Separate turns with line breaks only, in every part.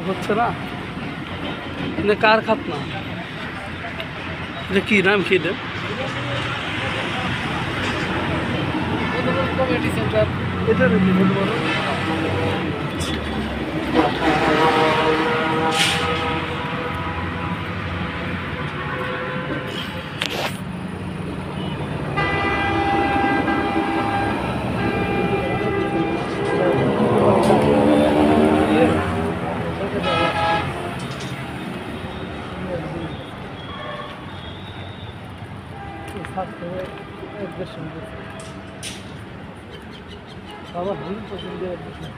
হচ্ছে না, এটা কার খাত না, এটা কি নাম কি দেব
কমিউনিটি সেন্টার
এটা নাকি বলতে পারো? আমার 100%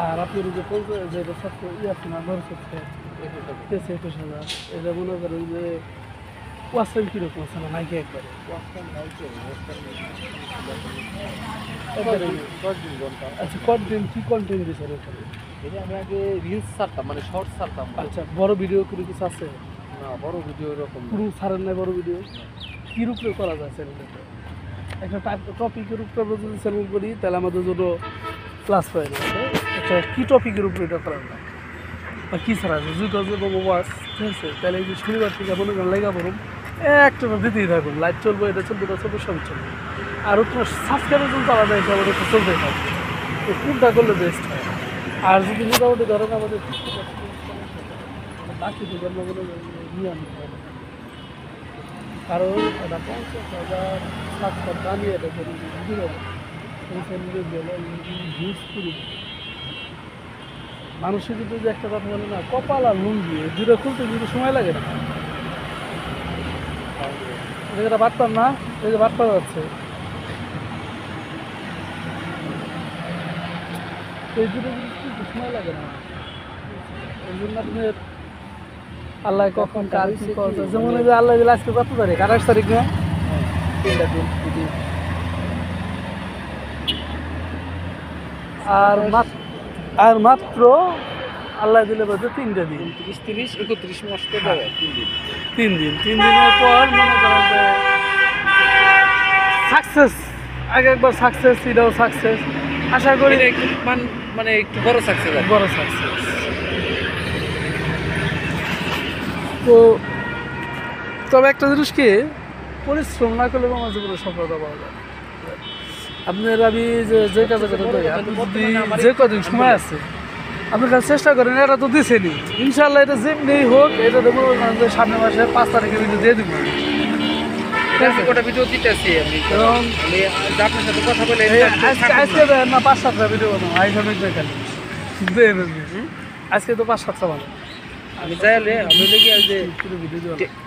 আর আপনি যে যে ছাত্র ইয়ে আছে না বড় ছাত্র 21,000 এটা মনে করেন যে ওয়াসেন কীরকম আছে না নাইকে একবারে আচ্ছা কন্টেন্ট কী কন্টেন্ট দিয়েছেন ওখানে?
এটা আমি আগে রিলস ছাড়তাম, মানে শর্ট ছাড়তাম।
আচ্ছা বড় ভিডিও করে কিছু আছে
না, বড় ভিডিও এরকম
পুরো ছাড়েন নাই বড় ভিডিও কী রূপে করা যায় চ্যানেলটা? একটা টপিকের উপরে আমরা যদি চ্যানেল করি তাহলে আমাদের জন্য প্লাস পয়েন্ট আছে। আচ্ছা কী টপিকের উপরে এটা করা যায় বা কী ছাড়া আছে যদি ওয়াচ ঠিক আছে, তাহলে এই যে শনিবার থেকে মনে করেন লেগা পড়ুন একটা দিতেই থাকুন, লাইভ চলবো এটা চলবে এটা চলবে সব চলবে। আর তোমার সাবস্ক্রাইবার কিন্তু আলাদা হিসাবে আমাদের একটু চলতেই থাকবে, তো কোনটা করলে বেস্ট হয়। আর যদি মোটামুটি ধরেন আমাদের বাকি থেকে আমরা নিয়ে আনতে হবে, কারণ এটা 50,000 সাবস্ক্রাইব দাঁড়িয়ে এটা করে ইউজ করি। মানুষের কিন্তু যে একটা কথা বলে না কপাল আর লুঙ্গি দুটো খুলতে কিন্তু সময় লাগে না। এটা বাটপার না, এই যে বাটপার যাচ্ছে এই দুটো কিন্তু সময় লাগে না। এই জন্য আপনার আল্লাহ কখন কার কি করছে, যেমন যে আল্লাহ দিলে আজকে কত তারিখ 28 তারিখ না, 3টা দিন আর মাত্র আল্লাহ দিলে বলতে 3টা দিন
29, 30, 31 মাস তো যাবে
3 দিনের পর মনে করেন যে সাকসেস, আগে একবার সাকসেস এটাও সাকসেস আশা করি
মানে একটু বড় সাকসেস,
বড় সাকসেস। তো তবে একটা জিনিস কি পরিশ্রম না করলে আমার জীবনে সফলতা পাওয়া যায়। আপনার আমি যে কাজে করতে পারি আপনি যদি যে কদিন সময় আছে আপনি কাছে চেষ্টা করেন, এটা তো দিচ্ছেনি ইনশাল্লাহ এটা যেমনি হোক এটা দেবো সামনের মাসের 5 তারিখে ভিডিও দিয়ে দিব।
ওটা ভিডিও দিতেছি আমি,
এবং
আপনার সাথে কথা বলে
আজকে না 5-7টা ভিডিও বানাবো আইসমিক দেখালি আজকে তো 5-7টা বানাবো
আমি চাইলে আমি লেগে যে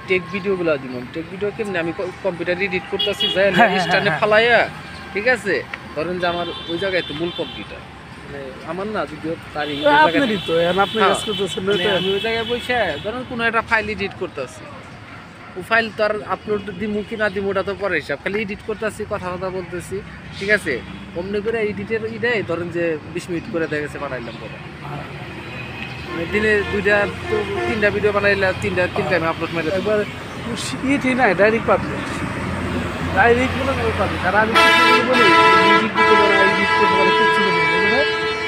টেক ভিডিওগুলো দিব। টেক ভিডিও কেমনি আমি কম্পিউটার এডিট করতেছি যাই স্ট্যান্ডে ফালাইয়া, ঠিক আছে ধরেন যে আমার ওই জায়গায় তো মূল কম্পিউটার মানে আমার না যদিও তারই আমি ওই জায়গায় বসে ধরেন কোনো একটা ফাইল এডিট করতেছি, ও ফাইল তো আর আপলোড দিমু কি না দিমু ওটা তো পরে হিসাব, খালি এডিট করতেছি কথা বলতেছি, ঠিক আছে অমনি করে এডিটের ইটাই ধরেন যে 20 মিনিট করে দেখা গেছে বানাইলাম পরে দিনে 2টা তো 3টা ভিডিও বানাইলাম, 3 টাইমে আপলোড মারলে
একবার ইটি নাই ডাইরেক্ট পাবলিশ ডাইরেক্ট মনে পাবলিশ। আর আমি বলি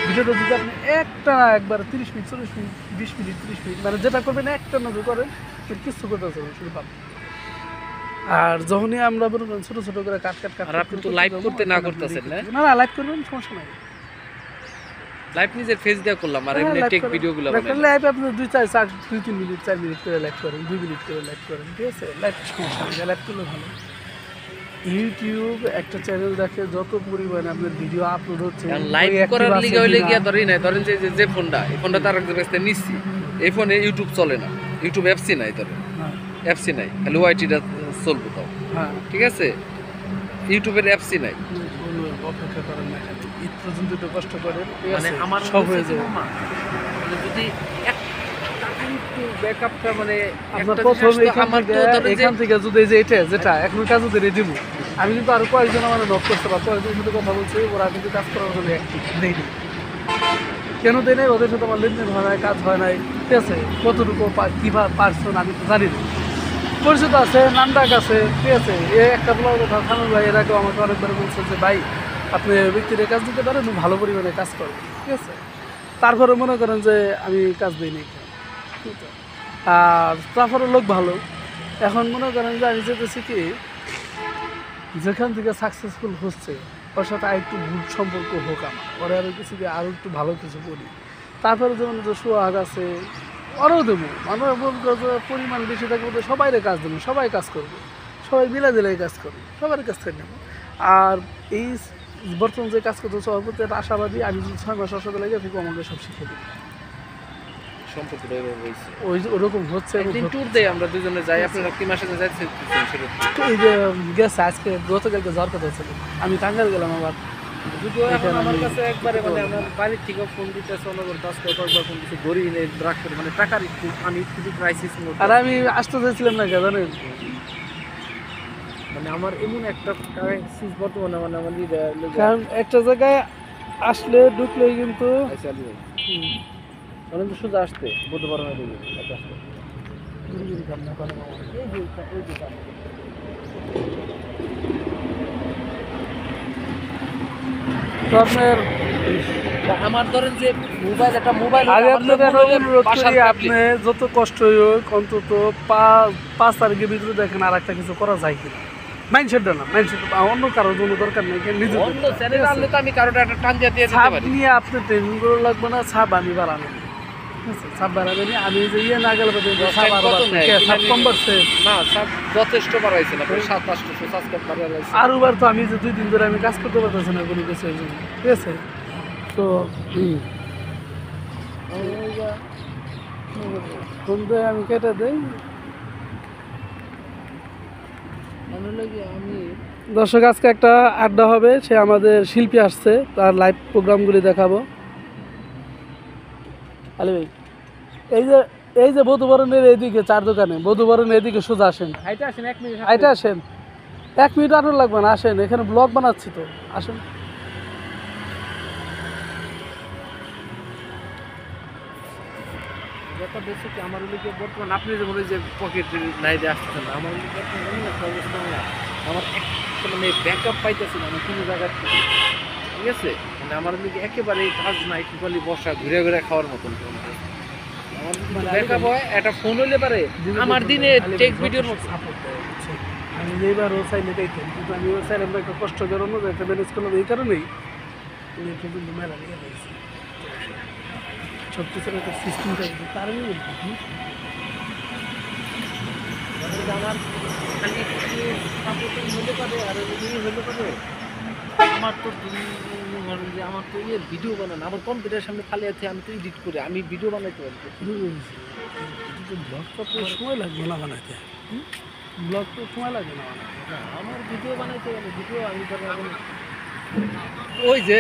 ভিডিওটা যদি আপনি একটা একবার 30 মিনিট 40 মিনিট 20 মিনিট 30 মিনিট মানে যেটা করবেন একটা নজর করেন কিছু করতে হবে শুধু পাবেন। আর যখনই আমরা ছোট ছোট করে কাট
আপনি তো লাইভ করতে না করতেছেন
না লাইভ করবেন সমস্যা নাই,
লাইভ নিজের ফেস দিয়ে করলাম আর এমনি টেক ভিডিওগুলো বানাই
লাইভ আপনি 2-3 মিনিট 4 মিনিট করে লাইভ করেন 2 মিনিট করে লাইভ করেন, ঠিক আছে লাইভ সমস্যা নেই, লাইভ করলে ভালো। ইউটিউব একটা চ্যানেল দেখে যত পরিমাণে আপনার ভিডিও আপলোড হচ্ছে
লাইভ করার লিগে হইলে গিয়া ধরেই নাই ধরেন যে ফোনটা এই ফোনটা তার একজন কাছে নিচ্ছি, এই ফোনে ইউটিউব চলে না, ইউটিউব অ্যাপসই নাই, ধরেন অ্যাপসই নাই, খালি ওয়াইটিটা চলবে তাও, হ্যাঁ ঠিক আছে ইউটিউবের অ্যাপসই নাই,
অপেক্ষা করেন না ঈদ পর্যন্ত একটু কষ্ট করেন
মানে আমার
সব হয়ে যাবে।
মানে যদি ব্যাকআপটা মানে
আপনার প্রথম এখান থেকে যদি যে যেটা এখন কাজ যদি দিব আমি কিন্তু আরো কয়েকজন আমার নক করতে পারবো, কয়েকজনের সাথে কথা বলছি ওরা কিন্তু কাজ করার জন্য অ্যাক্টিভ নেই, কেন দেয় নাই ওদের সাথে আমার লেনদেন হয় নাই কাজ হয় নাই, ঠিক আছে কতটুকু কীভাবে পারছেন আমি তো জানি না, পরিচিত আছে নামডাক আছে, ঠিক আছে একটা বলা কথা খানুন ভাই এর আগেও আমাকে অনেকবার বলছে যে ভাই আপনি ব্যক্তির কাজ দিতে পারেন ভালো পরিমাণে কাজ করেন, ঠিক আছে তারপরে মনে করেন যে আমি কাজ দিই নাই, আর তারপরে লোক ভালো। এখন মনে করেন যে আমি চেয়েছি কি যেখান থেকে সাকসেসফুল হচ্ছে ওর সাথে আর একটু গুড সম্পর্ক হোক, আমার ওরা আরও কিছু দিয়ে আরও একটু ভালো কিছু করি। তারপরে যেমন যে সোহাগ আছে ওরাও দেবো, মানে পরিমাণ বেশি থাকবে তো সবাইরে কাজ দেবো, সবাই কাজ করবে, সবাই মিলে দিলে কাজ করবে, সবার কাছ থেকে নেবো। আর এই বর্তমান যে কাজ করতে সভাপতি একটা আশাবাদী, আমি যদি 6 মাস সাথে লেগে থেকে আমাকে সব শিখে দেবো।
সম্পর্কটা এভাবে হয়েছে।
ওই ওরকম হচ্ছে।
একদিন ট্যুর দেই আমরা দুজনে যাই, আপনারা কি মাসে যাইতেছেন সেটা
এই যে গেছে আজকে গতকালকে যাওয়ার কথা ছিল, আমি টাঙ্গাইল গেলাম আবার।
যদিও এখন আমার কাছে একবারে মানে আমার বাড়ির থেকে ফোন দিতেছে, অনবর কাজ কয়েকবার ফোন দিচ্ছে, ধরি নেই রাগ করে, মানে টাকার একটু আমি একটু ক্রাইসিস মধ্যে।
আর আমি আসতে চাইছিলাম না কে জানেন,
মানে আমার এমন একটা ক্রাইসিস বর্তমানে, মানে আমার
কারণ একটা জায়গায় আসলে ঢুকলেই কিন্তু
মানে তো সোজা আসতে বলতে পারো না দেখি আসতে।
তো আপনার
আমার ধরেন যে মোবাইল, একটা মোবাইল
আগে আপনাদের একটা অনুরোধ করি, আপনি যত কষ্ট হোক অন্তত 5 তারিখের ভিতরে দেখেন আর একটা কিছু করা যায় কিনা। মাইন্ডসেটটা না, মাইন্ডসেট অন্য কারোর কোনো দরকার নেই, নিজে
অন্য চ্যানেল আনলে তো আমি কারোটা একটা টান দিয়ে দিতে
ছাপ
পারি।
নিয়ে আপনি ট্রেনিং করে লাগবে না, ছাপ আমি বাড়ানো, ঠিক আছে? ছাপ বাড়াবে না, আমি যে ইয়ে না গেলে ছাপ আরো ছাপ কম বাড়ছে
না, সব যথেষ্ট বাড়াইছে না, 700-800 সাবস্ক্রাইব বাড়াইছে।
আর বার তো আমি যে 2 দিন ধরে আমি কাজ করতে পারতেছি না কোনো কিছু, ঠিক আছে? তো ফোন দিয়ে আমি কেটে দেই।
আমি
দর্শক আজকে একটা আড্ডা হবে, সে আমাদের শিল্পী আসছে, তার লাইভ প্রোগ্রামগুলি দেখাবো। আলী ভাই, এই যে বধুবরণের এইদিকে 4 দোকানে, বধুবরণের এইদিকে সোজা আসেন,
হাইটা আসেন 1 মিনিট,
হাইটা আসেন, 1 মিনিট আরও লাগবে না, আসেন, এখানে ব্লগ বানাচ্ছি তো, আসেন।
ব্যাপার হচ্ছে কি আমার লিগে বর্তমান আপনি যে বলে যে পকেট নাই দিয়ে আসতেছেন না, আমার লিগে বর্তমান এমন একটা অবস্থা, আমার একটা মানে ব্যাকআপ পাইতেছি না, আমি কোনো জায়গায় থেকে, ঠিক আছে? মানে আমার লিগে একেবারে কাজ নাই, টোটালি বসা ঘুরে ঘুরে খাওয়ার মতন। আমার ব্যাকআপ হয় একটা ফোন হইলে পারে আমার দিনে টেক ভিডিওর মতো
সাপোর্ট দেয়, বুঝছেন? আমি এইবার ও চাইলে দেখতেন, কিন্তু আমি ও চাইলে আমরা একটা কষ্ট করে অন্য জায়গায় ম্যানেজ করলাম, এই কারণেই উনি পর্যন্ত মেলা নিয়ে গেছে। সব কিছুর একটা সিস্টেম থাকবে, তার আমি বলছি
আমার খালি একটু সাপোর্টিং হতে পারে, আর হতে পারে আমার তো যে আমার তো ইয়ে ভিডিও বানানো, আমার কম্পিউটারের সামনে খালি আছে, আমি তো এডিট করে আমি ভিডিও বানাইতে পারবো।
ব্লগ তো সময় লাগবে না বানাইতে, ব্লগ তো সময় লাগবে না বানাইতে।
আমার ভিডিও বানাইতে গেলে ভিডিও আমি ওই যে